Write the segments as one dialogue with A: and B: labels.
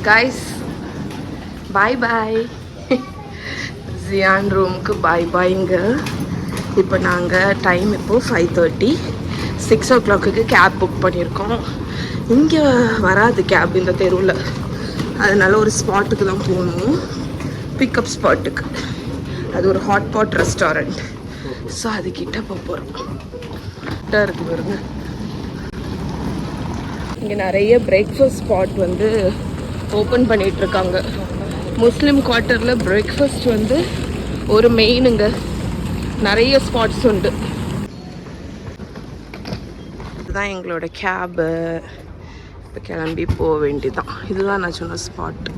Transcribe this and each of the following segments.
A: Guys bye பாய். ஜியான் ரூமுக்கு பாய் பாய்ங்க. இப்போ நாங்கள் டைம் இப்போது 5:30. 6 o'clock கேப் புக் பண்ணியிருக்கோம். இங்கே வராது கேப் இந்த தெருவில், அதனால ஒரு ஸ்பாட்டுக்கு தான் போகணும், பிக்கப் ஸ்பாட்டுக்கு. அது ஒரு ஹாட் பாட் ரெஸ்டாரண்ட். ஸோ அதுக்கிட்ட போகிறோம். கிட்ட இருக்கு பாருங்க. இங்கே நிறைய பிரேக்ஃபாஸ்ட் ஸ்பாட் வந்து ஓப்பன் பண்ணிகிட்ருக்காங்க. முஸ்லீம் குவார்ட்டரில் பிரேக்ஃபாஸ்ட் வந்து ஒரு மெயினுங்க. நிறைய ஸ்பாட்ஸ் உண்டு. இதுதான் எங்களோட கேபு. இப்போ கிளம்பி போக வேண்டியதான். இதுதான் நான் சொன்ன ஸ்பாட்.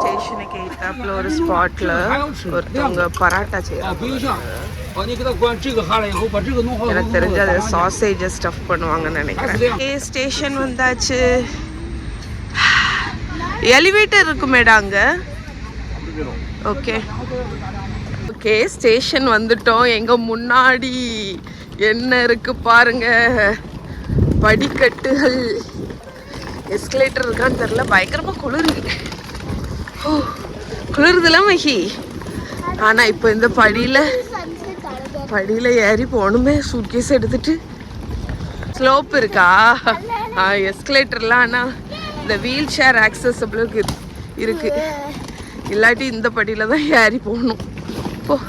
A: ஸ்டேஷனுக்கு எய்த்தாப்புல ஒரு ஸ்பாட்ல ஒருத்தவங்க பராட்டா செய்யறாங்க. எனக்கு தெரிஞ்ச அது சாசேஜ் ஸ்டஃப் பண்ணுவாங்கன்னு நினைக்கிறேன். ஸ்டேஷன் வந்தாச்சு. எலிவேட்டர் இருக்குமேடா அங்க. ஓகே ஓகே, ஸ்டேஷன் வந்துட்டோம். எங்க முன்னாடி என்ன இருக்கு பாருங்க, படிக்கட்டுகள். எஸ்கலேட்டர் இருக்கான்னு தெரியல. பயங்கரமா குளிருது. குளிருதுல மகி. ஆனா இப்போ இந்த படியில ஏறி போகணுமே, சூட்கேஸ் எடுத்துட்டு. ஸ்லோப் இருக்கா? எஸ்கலேட்டர்லாம். ஆனால் இந்த வீல் சேர் ஆக்சசபிளுக்கு இருக்கு. இல்லாட்டி இந்த படியில தான் ஏறி போகணும். ஓ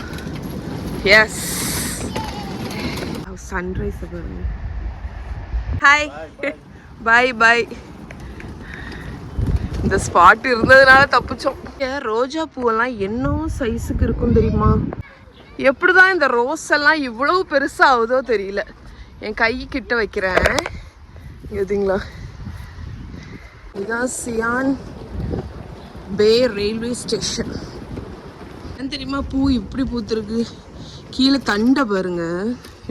A: எஸ், சன்ரைஸ். ஹாய் பாய் பாய். இந்த ஸ்பாட் இருந்ததுனால தப்பிச்சோம். ரோஜா பூவெல்லாம் என்ன சைஸுக்கு இருக்கும் தெரியுமா? எப்படிதான் இந்த ரோஸ் எல்லாம் இவ்வளவு பெருசா ஆகுதோ தெரியல. என் கை கிட்ட வைக்கிறேன். எதுங்களா, இதுதான் சியான் பே ரயில்வே ஸ்டேஷன். என்ன தெரியுமா, பூ இப்படி பூத்துருக்கு. கீழே தண்டை பாருங்க,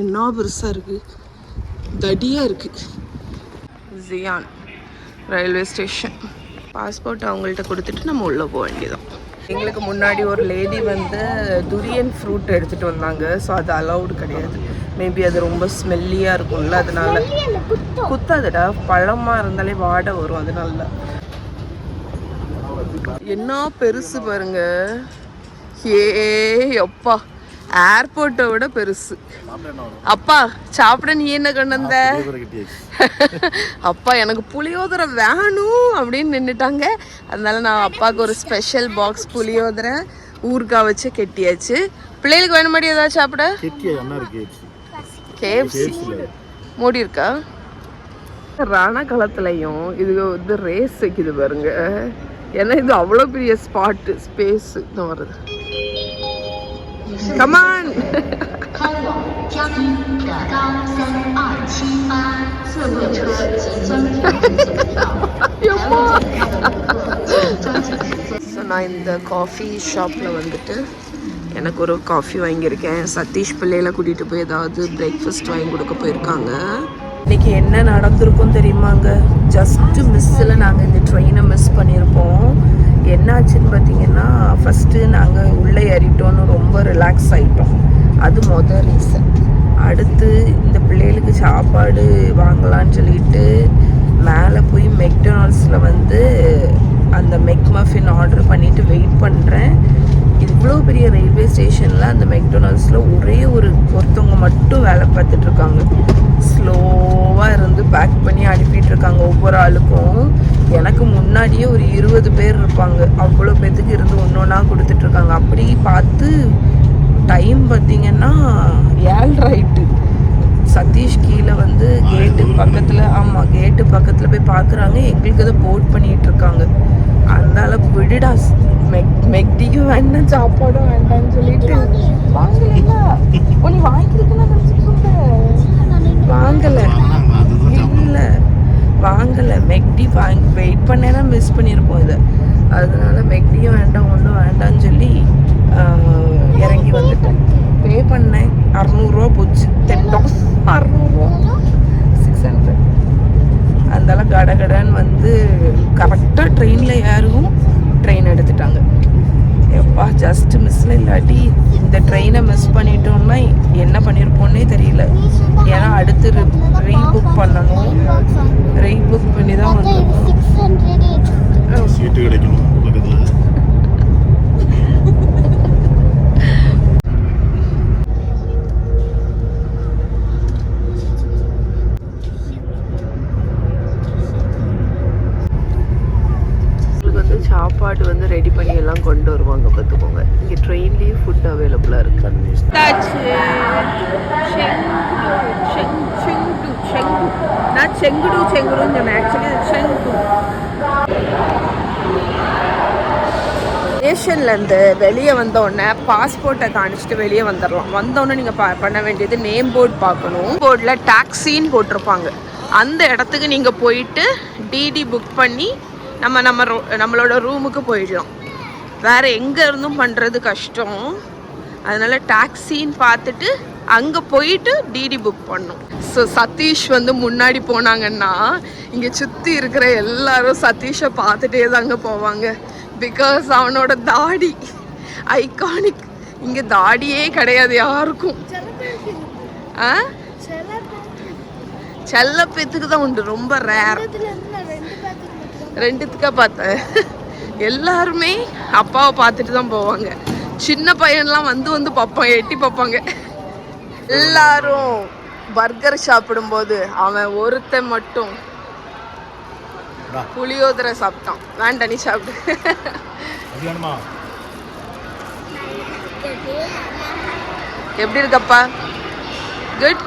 A: என்ன பெருசா இருக்கு, தடியா இருக்கு. Cyan railway station. பாஸ்போர்ட் அவங்கள்ட்ட கொடுத்துட்டு நம்ம உள்ளே போக வேண்டியதான். எங்களுக்கு முன்னாடி ஒரு லேடி வந்து துரியன் ஃப்ரூட் எடுத்துகிட்டு வந்தாங்க. ஸோ அது அலௌடு கிடையாது. மேபி அது ரொம்ப ஸ்மெல்லியாக இருக்கும்ல, அதனால. குத்தாதுடா, பழமாக இருந்தாலே வாடை வரும், அதனால. என்ன பெருசு பாருங்க. ஏ அப்பா, ஏர்போர்ட்டை விட பெருசு. அப்பா சாப்பிட நீ என்ன கொண்டு வந்த? அப்பா எனக்கு புளியோதரை வேணும் அப்படின்னு நின்றுட்டாங்க. அதனால நான் அப்பாவுக்கு ஒரு ஸ்பெஷல் பாக்ஸ் புளியோதரை ஊறுகாய் வச்சு கெட்டியாச்சு. பிள்ளைகளுக்கு வேணும் மாதிரி ஏதாவது சாப்பிட? கேஎஃப்சி மூடி இருக்கா? ராணா களத்துலையும் இது வந்து ரேஸ் வைக்குது பாருங்க. ஏன்னா இது அவ்வளோ பெரிய ஸ்பாட்டு, ஸ்பேஸ் தான் வருது. Come on. ஸோ நான் இந்த காஃபி ஷாப்பில் வந்துட்டு எனக்கு ஒரு காஃபி வாங்கியிருக்கேன். சதீஷ் பிள்ளையில கூட்டிகிட்டு போய் ஏதாவது பிரேக்ஃபாஸ்ட் வாங்கி கொடுக்க போயிருக்காங்க. இன்றைக்கி என்ன நடந்திருக்கும் தெரியுமாங்க? ஜஸ்ட்டு மிஸ்ஸில் நாங்கள் இந்த ட்ரெயினை மிஸ் பண்ணியிருப்போம். என்னாச்சுன்னு பார்த்தீங்கன்னா, ஃபஸ்ட்டு நாங்கள் உள்ளே ஏறிட்டோன்னு ரொம்ப ரிலாக்ஸ் ஆகிட்டோம். அது மொதல் ரீசன். அடுத்து இந்த பிள்ளைகளுக்கு சாப்பாடு வாங்கலான்னு சொல்லிட்டு மேலே போய் மெக்டொனால்ட்ஸில் வந்து அந்த மெக் மஃபின் ஆர்டர் பண்ணிவிட்டு வெயிட் பண்ணுறேன். இவ்வளோ பெரிய ரயில்வே ஸ்டேஷனில் அந்த மெக்டொனால்ட்ஸில் ஒருத்தவங்க மட்டும் வேலை பார்த்துட்ருக்காங்க. ஸ்லோவாக இருந்து பேக் பண்ணி அனுப்பிட்டுருக்காங்க ஒவ்வொரு ஆளுக்கும். எனக்கு முன்னாடியே ஒரு 20 பேர் இருப்பாங்க. அவ்வளோ பேத்துக்கு இருந்து ஒன்றா கொடுத்துட்ருக்காங்க. அப்படி பார்த்து டைம் பார்த்திங்கன்னா 7:30. சதீஷ் கீழே வந்து கேட்டு பக்கத்தில், ஆமாம் கேட்டு பக்கத்தில் போய் பார்க்குறாங்க. எங்களுக்கு அதை போட் பண்ணிகிட்ருக்காங்க. அதனால விடுடா, மெக்டிக்கும் வேண்டாம் சாப்பாடும் வேண்டாம்னு சொல்லிட்டு வாங்கலைங்களா? நீ வாங்கியிருக்குன்னா வாங்கலை. இல்லை வாங்கலை. மெக்டி வெயிட் பண்ணேன்னா மிஸ் பண்ணியிருப்போம் இதை. அதனால மெக்டியும் வேண்டாம், ஒன்றும் வேண்டாம்னு சொல்லி இறங்கி வந்துட்டேன். பே பண்ணேன். 600 ரூபா போச்சு. 10 600 ரூபா 600. அதனால கடகடன்னு வந்து கரெக்டாக ட்ரெயினில் ஏறும். ட்ரெயின் எடுத்துட்டாங்க. எப்பா ஜஸ்ட் மிஸ்ஸில் இல்லாட்டி இந்த ட்ரெயினை மிஸ் பண்ணிட்டோம்னா என்ன பண்ணியிருப்போன்னே தெரியல. ஏன்னா அடுத்து ரீபுக் பண்ணணும். ரீபுக் பண்ணி தான் வந்து
B: சீட்டு கிடைக்கணும் பக்கத்தில்.
A: சாப்பாடு வந்து ரெடி பண்ணி எல்லாம் கொண்டு வருவாங்க பார்த்துக்கோங்க. இங்கே ட்ரெயின்லேயே ஃபுட் அவைலபிளாக இருக்கு. நான் செங்குடுன்னு சொன்னேன். ஆக்சுவலி செங்கு ஸ்டேஷன்லேருந்து வெளியே வந்தோடனே பாஸ்போர்ட்டை காணிச்சிட்டு வெளியே வந்துடலாம். வந்தோடனே நீங்கள் பண்ண வேண்டியது நேம் போர்டு பார்க்கணும். போர்டில் டாக்ஸின்னு போட்டிருப்பாங்க. அந்த இடத்துக்கு நீங்கள் போயிட்டு டிடி புக் பண்ணி நம்மளோட ரூமுக்கு போயிடலாம். வேறு எங்கே இருந்தும் பண்ணுறது கஷ்டம். அதனால் டாக்ஸின்னு பார்த்துட்டு அங்கே போயிட்டு டிடி புக் பண்ணோம். ஸோ சதீஷ் வந்து முன்னாடி போனாங்கன்னா இங்கே சுற்றி இருக்கிற எல்லாரும் சதீஷை பார்த்துட்டே தாங்க போவாங்க. பிகாஸ் அவனோட தாடி ஐகானிக். இங்கே தாடியே கிடையாது யாருக்கும். செல்ல பேத்துக்கு தான் உண்டு, ரொம்ப ரேர். ரெண்டுத்துக்கா பார்த்தேன். எல்லாருமே அப்பாவை பார்த்துட்டு தான் போவாங்க. சின்ன பையன்லாம் வந்து பார்ப்பாங்க, எட்டி பார்ப்பாங்க. எல்லாரும் பர்கர் சாப்பிடும்போது அவன் ஒருத்தன் மட்டும் புளியோதரை சாப்பிட்டான். வேண்டாம் நீ சாப்பிடு. எப்படி இருக்கப்பா? குட்.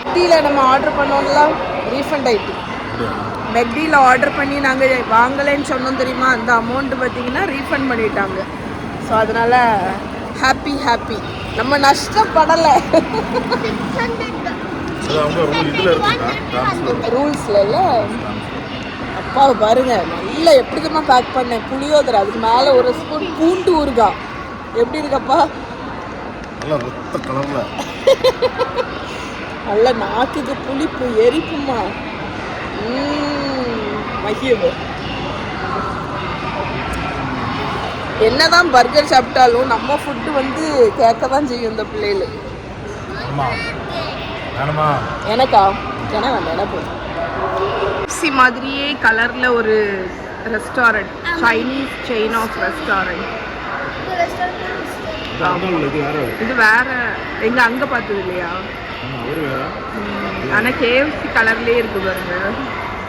A: மெக்டியில் நம்ம ஆர்டர் பண்ணோம்ல, ரீஃபண்ட் ஆயிட்டு. மெக்டியில் ஆர்டர் பண்ணி நாங்கள் வாங்கலைன்னு சொன்னோம் தெரியுமா, அந்த அமௌண்ட்டு பார்த்தீங்கன்னா ரீஃபண்ட் பண்ணிட்டாங்க. ஸோ அதனால் ஹாப்பி. நம்ம நஷ்டப்படலை. ரூல்ஸ்ல அப்பாவை பாருங்க, நல்லா எப்படி தான் பேக் பண்ணேன். புளியோதரை, அதுக்கு மேலே ஒரு ஸ்பூன் பூண்டு ஊறுகாய். எப்படி இருக்கப்பா? நல்ல நாக்குக்கு புளிப்பு எரிப்புமா. மகிழ்வு. என்னதான் பர்கர் சாப்பிட்டாலும் நம்ம ஃபுட்டு வந்து கேட்க தான் செய்யும் இந்த பிள்ளைகள். எனக்கா? ஏன்னா எனக்கு மாதிரியே கலர்ல ஒரு restaurant, Chinese chain of restaurant. இது வேற, எங்க அங்க பார்த்தது இல்லையா? ஆனா கேஎஃப்சி கலர்லயே இருக்கு பாருங்க.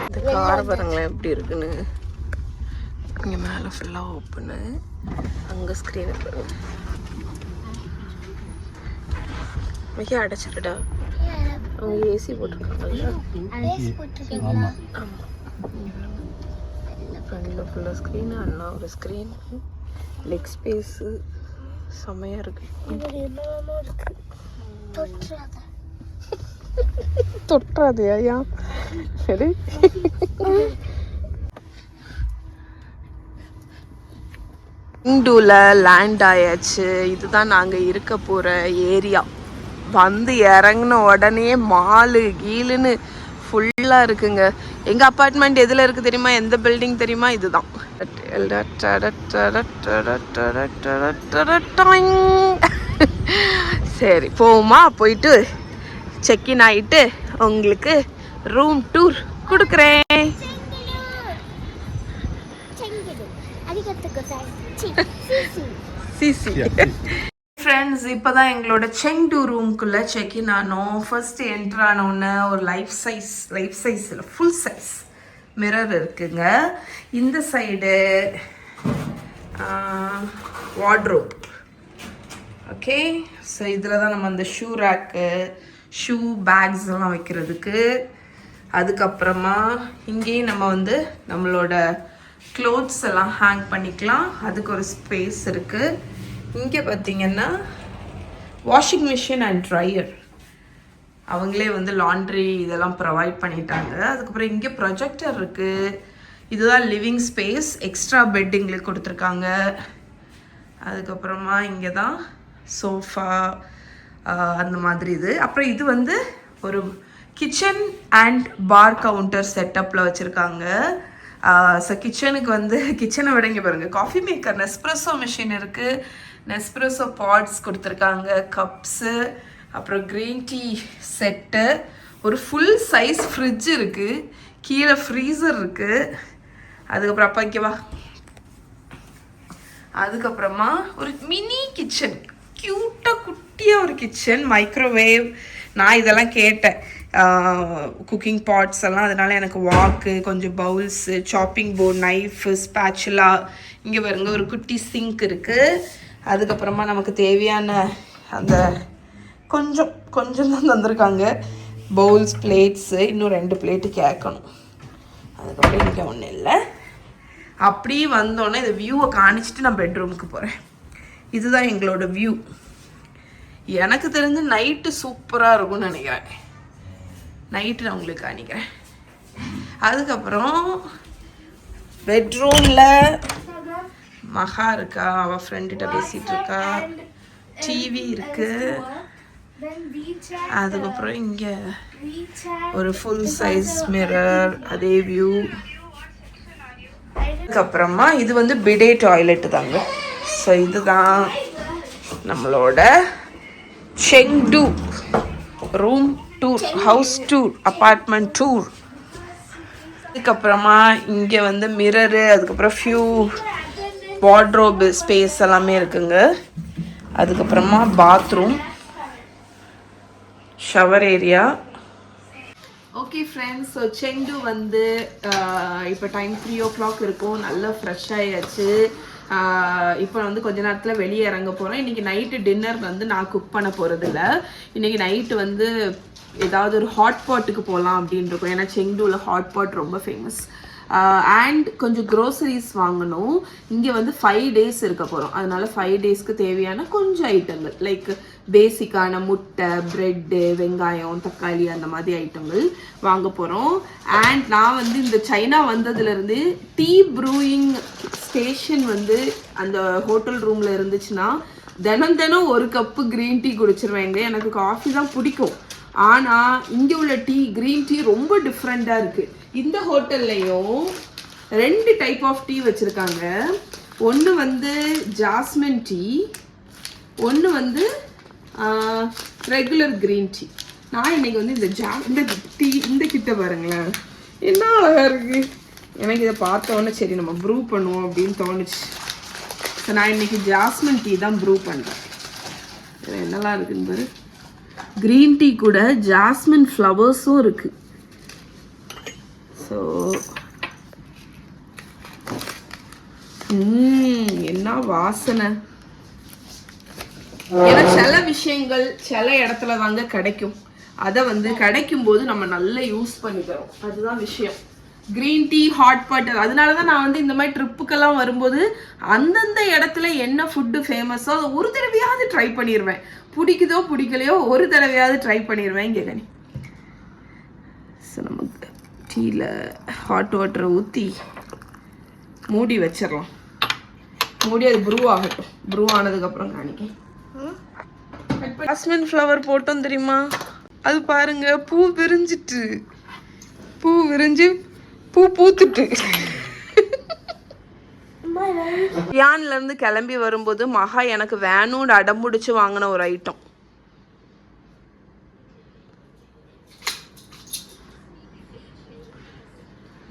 A: இந்த கார் பாருங்களேன் எப்படி இருக்குன்னு. இங்க மேல ஃபுல்லா ஓப்பனு, அங்க ஸ்கிரீன் பாருங்க. மிக அடைச்சிருடா. அவங்க ஏசி போட்டிருக்காங்கல்ல. ஆமா. ஃப்ரண்ட்ல ஃபுல்லா ஸ்கிரீன், அண்ணா ஒரு ஸ்கிரீன், லெக் ஸ்பேஸ் செமையா இருக்கு. தொட்டாது ஐயா. சரி, இண்டூல லேண்ட் ஆயாச்சு. இதுதான் நாங்கள் இருக்க போகிற ஏரியா. வந்து இறங்கின உடனே மாலு கீழுன்னு ஃபுல்லாக இருக்குங்க. எங்கள் அப்பார்ட்மெண்ட் எதில் இருக்குது தெரியுமா? எந்த பில்டிங் தெரியுமா? இதுதான். சரி போமா, போயிட்டு செக்இன் ஆகிட்டு உங்களுக்கு ரூம் டூர் கொடுக்குறேன். ஃப்ரெண்ட்ஸ், இப்போ தான் எங்களோட செங்டு ரூம்குள்ளே செக்இன் ஆனோம். ஃபர்ஸ்ட் என்ட்ரு ஆனோன்னு ஒரு லைஃப் சைஸ் இல்லை, ஃபுல் சைஸ் மிரர் இருக்குங்க. இந்த சைடு வார்ட்ரோப். ஓகே, ஸோ இதில் தான் நம்ம அந்த ஷூ ரேக்கு, ஷூ பேக்ஸ் எல்லாம் வைக்கிறதுக்கு. அதுக்கப்புறமா இங்கேயும் நம்ம வந்து நம்மளோட க்ளோத்ஸ் எல்லாம் ஹேங் பண்ணிக்கலாம். அதுக்கு ஒரு ஸ்பேஸ் இருக்குது. இங்கே பார்த்தீங்கன்னா வாஷிங் மிஷின் அண்ட் ட்ரையர், அவங்களே வந்து லாண்ட்ரி இதெல்லாம் ப்ரொவைட் பண்ணிட்டாங்க. அதுக்கப்புறம் இங்கே ப்ரொஜெக்டர் இருக்குது. இதுதான் லிவிங் ஸ்பேஸ். எக்ஸ்ட்ரா பெட் எங்களுக்கு கொடுத்துருக்காங்க. அதுக்கப்புறமா இங்கே தான் சோஃபா அந்த மாதிரி இது. அப்புறம் இது வந்து ஒரு கிச்சன் அண்ட் பார் கவுண்டர் செட்டப்பில் வச்சுருக்காங்க. ஸோ கிச்சனுக்கு வந்து கிச்சனை விட இங்கே பாருங்கள், காஃபி மேக்கர், நெஸ்ப்ரெஸோ மிஷின் இருக்குது, நெஸ்ப்ரெஸோ பாட்ஸ் கொடுத்துருக்காங்க, கப்ஸு, அப்புறம் க்ரீன் டீ செட்டு, ஒரு ஃபுல் சைஸ் ஃப்ரிட்ஜ் இருக்குது, கீழே ஃப்ரீசர் இருக்குது. அதுக்கப்புறம் அப்பா இங்கே வா. அதுக்கப்புறமா ஒரு மினி கிச்சன், க்யூட்டாக குட்டியாக ஒரு கிச்சன், மைக்ரோவேவ். நான் இதெல்லாம் கேட்டேன், குக்கிங் பாட்ஸ் எல்லாம், அதனால எனக்கு வாக்கு, கொஞ்சம் bowls, chopping board, knife, spatula. இங்கே பாருங்க ஒரு குட்டி சிங்க் இருக்குது. அதுக்கப்புறமா நமக்கு தேவையான அந்த கொஞ்சம் தான் தந்திருக்காங்க, பவுல்ஸ், பிளேட்ஸு. இன்னும் 2 பிளேட்டு கேட்கணும். அதுக்கப்புறம் இங்கே ஒன்றும் இல்லை. அப்படி வந்தோடனே இந்த வியூவை காணிச்சிட்டு நான் பெட்ரூமுக்கு போகிறேன். இதுதான் எங்களோட வியூ. எனக்கு தெரிஞ்சு நைட்டு சூப்பராக இருக்கும்னு நினைக்கிறேன். நைட்டு நான் உங்களுக்கு காணிக்கிறேன். அதுக்கப்புறம் பெட்ரூமில் மகா இருக்கா, அவள் ஃப்ரெண்டுகிட்ட பேசிகிட்டு இருக்கா, டிவி இருக்குது. அதுக்கப்புறம் இங்கே ஒரு ஃபுல் சைஸ் மிரர், அதே வியூ. அதுக்கப்புறமா இது வந்து பிடே டாய்லெட்டு தாங்க. ஸோ இதுதான் நம்மளோட Chengdu room tour, house tour, apartment tour. அதுக்கப்புறமா இங்கே வந்து மிரரு, அதுக்கப்புறம் ஃபியூ வார்ட்ரோபு ஸ்பேஸ் எல்லாமே இருக்குங்க. அதுக்கப்புறமா bathroom, shower area. Okay friends, so Chengdu வந்து இப்போ டைம் 3 o'clock இருக்கும். நல்லா ஃப்ரெஷ் ஆகிடுச்சு. இப்போ வந்து கொஞ்ச நேரத்தில் வெளியே இறங்க போகிறோம். இன்றைக்கி நைட்டு டின்னர் வந்து நான் குக் பண்ண போகிறதில்ல. இன்றைக்கி நைட்டு வந்து ஏதாவது ஒரு ஹாட் பாட்டுக்கு போகலாம் அப்படின்னு இருக்கும். ஏன்னா செங்டுவில் ஹாட் பாட் ரொம்ப ஃபேமஸ். அண்ட் கொஞ்சம் க்ரோசரிஸ் வாங்கணும். இங்கே வந்து 5 days இருக்க போகிறோம். அதனால 5 daysக்கு தேவையான கொஞ்சம் ஐட்டங்கள், லைக் பேசிக்கான முட்டை, ப்ரெட்டு, வெங்காயம், தக்காளி, அந்த மாதிரி ஐட்டங்கள் வாங்க போகிறோம். அண்ட் நான் வந்து இந்த சைனா வந்ததுலேருந்து டீ ப்ரூயிங் ஸ்டேஷன் வந்து அந்த ஹோட்டல் ரூமில் இருந்துச்சுன்னா தினம் ஒரு கப்பு க்ரீன் டீ குடிச்சிருவேங்க. எனக்கு காஃபி தான் பிடிக்கும். ஆனால் இங்கே உள்ள க்ரீன் டீ ரொம்ப டிஃப்ரெண்ட்டாக இருக்குது. இந்த ஹோட்டல்லையும் 2 டைப் ஆஃப் டீ வச்சுருக்காங்க. ஒன்று வந்து ஜாஸ்மின் டீ, ஒன்று வந்து ரெகுலர் க்ரீன் டீ. நான் இன்னைக்கு வந்து இந்த டீ இந்த கிட்ட பாருங்களேன், என்ன அழகாக இருக்குது. எனக்கு இதை பார்த்த உடனே சரி நம்ம ப்ரூ பண்ணுவோம் அப்படின்னு தோணுச்சு. ஸோ நான் இன்னைக்கு ஜாஸ்மின் டீ தான் ப்ரூ பண்ணுறேன். இது என்னெல்லாம் இருக்குன்னு பாரு. க்ரீன் டீ கூட ஜாஸ்மின் ஃப்ளவர்ஸும் இருக்குது. ஸோ என்ன வாசனை. ஏன்னா சில விஷயங்கள் சில இடத்துல தாங்க கிடைக்கும். அதை வந்து கிடைக்கும் போது நம்ம நல்லா யூஸ் பண்ணிக்கிறோம், அதுதான் விஷயம். Green tea, hot pot. அதனால தான் நான் வந்து இந்த மாதிரி ட்ரிப்புக்கெல்லாம் வரும்போது அந்தந்த இடத்துல என்ன ஃபுட்டு ஃபேமஸோ அதை ஒரு தடவையாவது ட்ரை பண்ணிடுவேன். பிடிக்குதோ பிடிக்கலையோ ஒரு தடவையாவது ட்ரை பண்ணிடுவேன். இங்கே கனி. ஸோ நமக்கு டீயில் ஹாட் வாட்டரை ஊற்றி மூடி வச்சிடலாம். மூடி அது ப்ரூ ஆகட்டும். ப்ரூ ஆனதுக்கப்புறம் காணிக்கேன். ஜாஸ்மின் ஃப்ளவர் போட்டோம் தெரியுமா? அது பாருங்க, பூ விரிஞ்சிட்டு, பூ விரிஞ்சு பூ பூத்துட்டு. யான்ல இருந்து கிளம்பி வரும்போது மகா எனக்கு வேணும்னு அடம்பிடிச்சு வாங்கின ஒரு ஐட்டம்.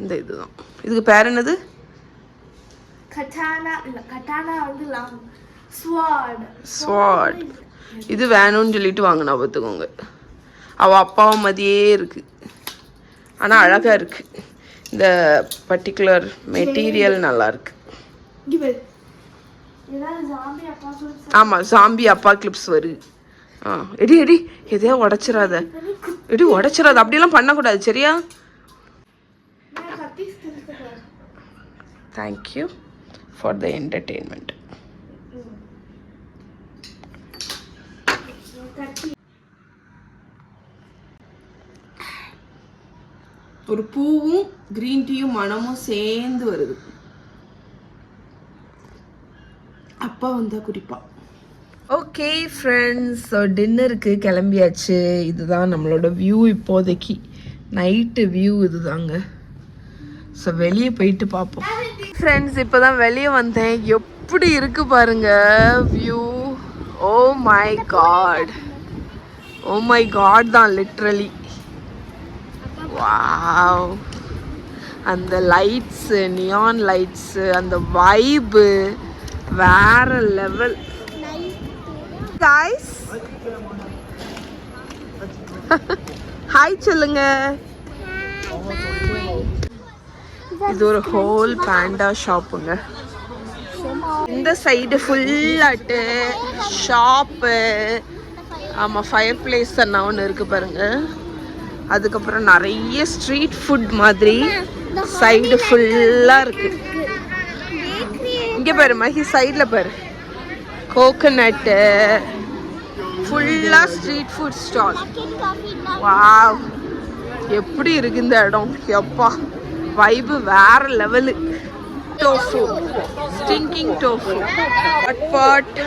A: இந்த இதுதான். இதுக்கு பேர் என்னது?
B: கட்டானா இல்ல, கட்டானா வந்து ஸ்வார்ட்.
A: ஸ்வார்ட். இது வேணும்னு சொல்லிட்டு வாங்கினா பார்த்துக்கோங்க. அவ அப்பாவை மாதிரியே இருக்கு, ஆனா அழகா இருக்கு. இந்த பர்டிகுலர் மெட்டீரியல் நல்லா இருக்கு. ஆமா, ஜாம்பி அப்பா கிளிப்ஸ் வருது. எடி எடி எதையா உடைச்சிடாத, எடி உடைச்சிடாத. அப்படியெல்லாம் பண்ணக்கூடாது, சரியா? Thank you for the entertainment. ஒரு பூவும் கிரீன் டீயும் மனமும் சேர்ந்து வருது. அப்பா வந்தா குடிப்பா. ஓகே ஃப்ரெண்ட்ஸ், ஸோ டின்னருக்கு கிளம்பியாச்சு. இதுதான் நம்மளோட வியூ இப்போதைக்கு. நைட்டு வியூ இதுதாங்க. ஸோ வெளியே போயிட்டு பார்ப்போம். ஃப்ரெண்ட்ஸ், இப்போ தான் வெளியே வந்தேன். எப்படி இருக்கு பாருங்க view. Oh my god, oh my god தான் லிட்ரலி. வாவ், அந்த லைட்ஸு, நியான் லைட்ஸு, அந்த வைபு வேற லெவல். guys ஹாய் சொல்லுங்க. இது ஒரு ஹோல் பேண்டா ஷாப்புங்க. இந்த சைடு ஃபுல்லாட்டு ஷாப்பு. ஆமாம், ஃபயர் பிளேஸ் அண்ணா ஒன்று இருக்குது பாருங்க. அதுக்கப்புறம் நிறைய ஸ்ட்ரீட் ஃபுட் மாதிரி சைடு ஃபுல்லாக இருக்குது. இங்கே பாரு மகி, சைடில் பாரு கோகனட்டு, ஃபுல்லாக ஸ்ட்ரீட் ஃபுட் ஸ்டால். வாவ், எப்படி இருக்கு இந்த இடம். எப்பா, வைபு வேற level. Tofu, stinking tofu, hot pot.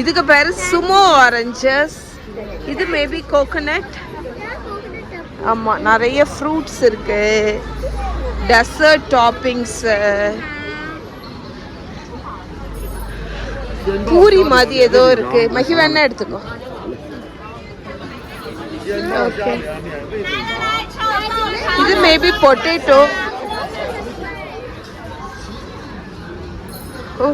A: இதுக்கு பேரு சுமோ ஆரஞ்சஸ். இது மேபி கோகனட். ஆமாம், நிறைய ஃப்ரூட்ஸ் இருக்கு, டெசர்ட் டாப்பிங்ஸு, பூரி மாதிரி ஏதோ இருக்கு. மகி வேணா எடுத்துக்கோ. ஓகே, இது மேபி பொட்டேட்டோ. ஓ,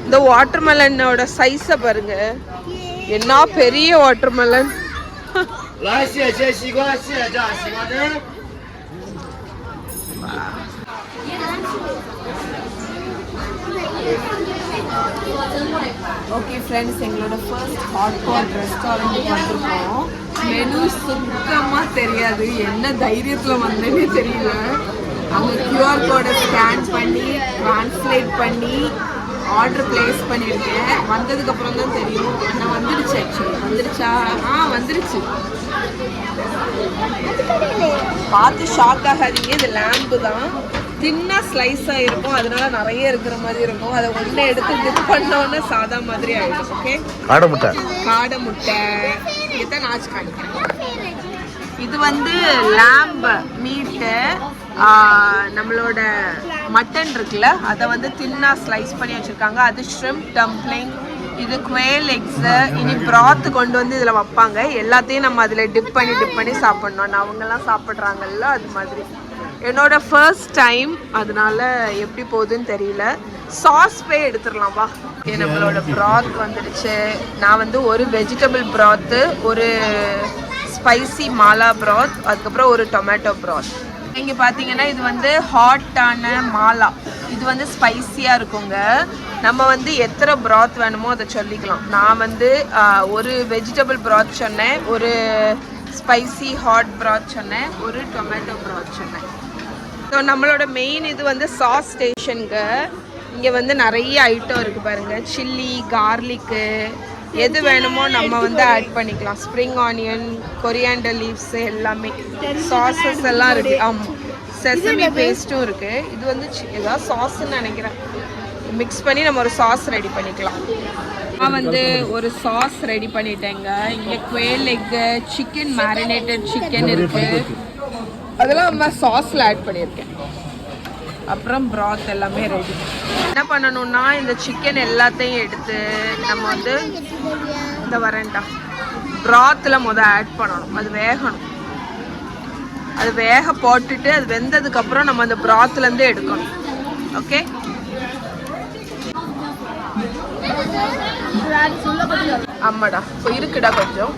A: இந்த வாட்டர்மெலனோட சைஸை பாருங்க, என்ன பெரிய வாட்டர்மெலன். ஓகே ஃப்ரெண்ட்ஸ், எங்களோட ஃபர்ஸ்ட் ஹாட் பாட் ரெஸ்டாரண்ட்டுக்கு வந்திருக்கோம். மெனு சுத்தமாக தெரியாது, என்ன தைரியத்தில் வந்தேன்னே தெரியல. அங்கே கியூஆர் கோடை ஸ்கேன் பண்ணி ட்ரான்ஸ்லேட் பண்ணி ஆர்டர் பிளேஸ் பண்ணியிருக்கேன். வந்ததுக்கப்புறம் தான் தெரியும். நான் வந்துடுச்சு, ஆக்சுவலி வந்துடுச்சா? வந்துடுச்சு. பார்த்து ஷாக் ஆகாதீங்க, இது லேம்பு தான். தின்னாக ஸ்லைஸாக இருக்கும், அதனால நிறைய இருக்கிற மாதிரி இருக்கும். அதை ஒன்று எடுத்து டிப் பண்ணோன்னு சாதா மாதிரி ஆகிடும். ஓகே, காடை முட்டை இதுதான் நாச்சு காணிக்கிறேன். இது வந்து லேம்ப் மீட்டு, நம்மளோட மட்டன் இருக்குல்ல, அதை வந்து தின்னா ஸ்லைஸ் பண்ணி வச்சுருக்காங்க. அது ஷ்ரிம்ப் டம்ப்ளிங். இது குவேல் எக்ஸு. இனி ப்ராத்து கொண்டு வந்து இதில் வைப்பாங்க. எல்லாத்தையும் நம்ம அதில் டிப் பண்ணி சாப்பிட்ணும். அவங்கெல்லாம் சாப்பிட்றாங்கல்ல, அது மாதிரி. என்னோட ஃபர்ஸ்ட் டைம், அதனால எப்படி போகுதுன்னு தெரியல. சாஸ் போய் எடுத்துடலாம் வா. நம்மளோட ப்ராத் வந்துடுச்சு. நான் வந்து ஒரு வெஜிடபிள் ப்ராத்து, ஒரு ஸ்பைசி மாலா ப்ராத், அதுக்கப்புறம் ஒரு டொமேட்டோ ப்ராத். இங்கே பார்த்தீங்கன்னா இது வந்து ஹாட்டான மாலா. இது வந்து ஸ்பைசியாக இருக்குங்க. நம்ம வந்து எத்தனை ப்ராத் வேணுமோ அதை சொல்லிக்கலாம். நான் வந்து ஒரு வெஜிடபிள் ப்ராத் சொன்னேன், ஒரு ஸ்பைசி ஹாட் ப்ராத் சொன்னேன், ஒரு டொமேட்டோ ப்ராத் சொன்னேன். ஸோ நம்மளோட மெயின் இது வந்து சாஸ் ஸ்டேஷனுங்க. இங்கே வந்து நிறைய ஐட்டம் இருக்குது பாருங்கள். சில்லி, கார்லிக்கு, எது வேணுமோ நம்ம வந்து ஆட் பண்ணிக்கலாம். ஸ்ப்ரிங் ஆனியன், கொரியாண்டர் லீவ்ஸு எல்லாமே, சாஸஸ் எல்லாம் இருக்குது. ஆமாம், செசமி பேஸ்ட்டும் இருக்குது. இது வந்து ஏதாவது சாஸ்ன்னு நினைக்கிறேன். மிக்ஸ் பண்ணி நம்ம ஒரு சாஸ் ரெடி பண்ணிக்கலாம். நான் வந்து ஒரு சாஸ் ரெடி பண்ணிட்டேங்க. இங்கே quail egg, chicken marinated chicken இருக்குது, அதெல்லாம் நம்ம சாஸில் ஆட் பண்ணியிருக்கேன். அப்புறம் ப்ராத் எல்லாமே ரெடி. என்ன பண்ணணும்னா, இந்த சிக்கன் எல்லாத்தையும் எடுத்து நம்ம வந்து இந்த வரேன்டா ப்ராத்தில் ஆட் பண்ணணும். அது வேகணும். அது வேக போட்டுட்டு அது வெந்ததுக்கப்புறம் நம்ம அந்த ப்ராத்லேருந்து எடுக்கணும். ஓகே, ஆமாடா, இப்போ இருக்குடா கொஞ்சம்.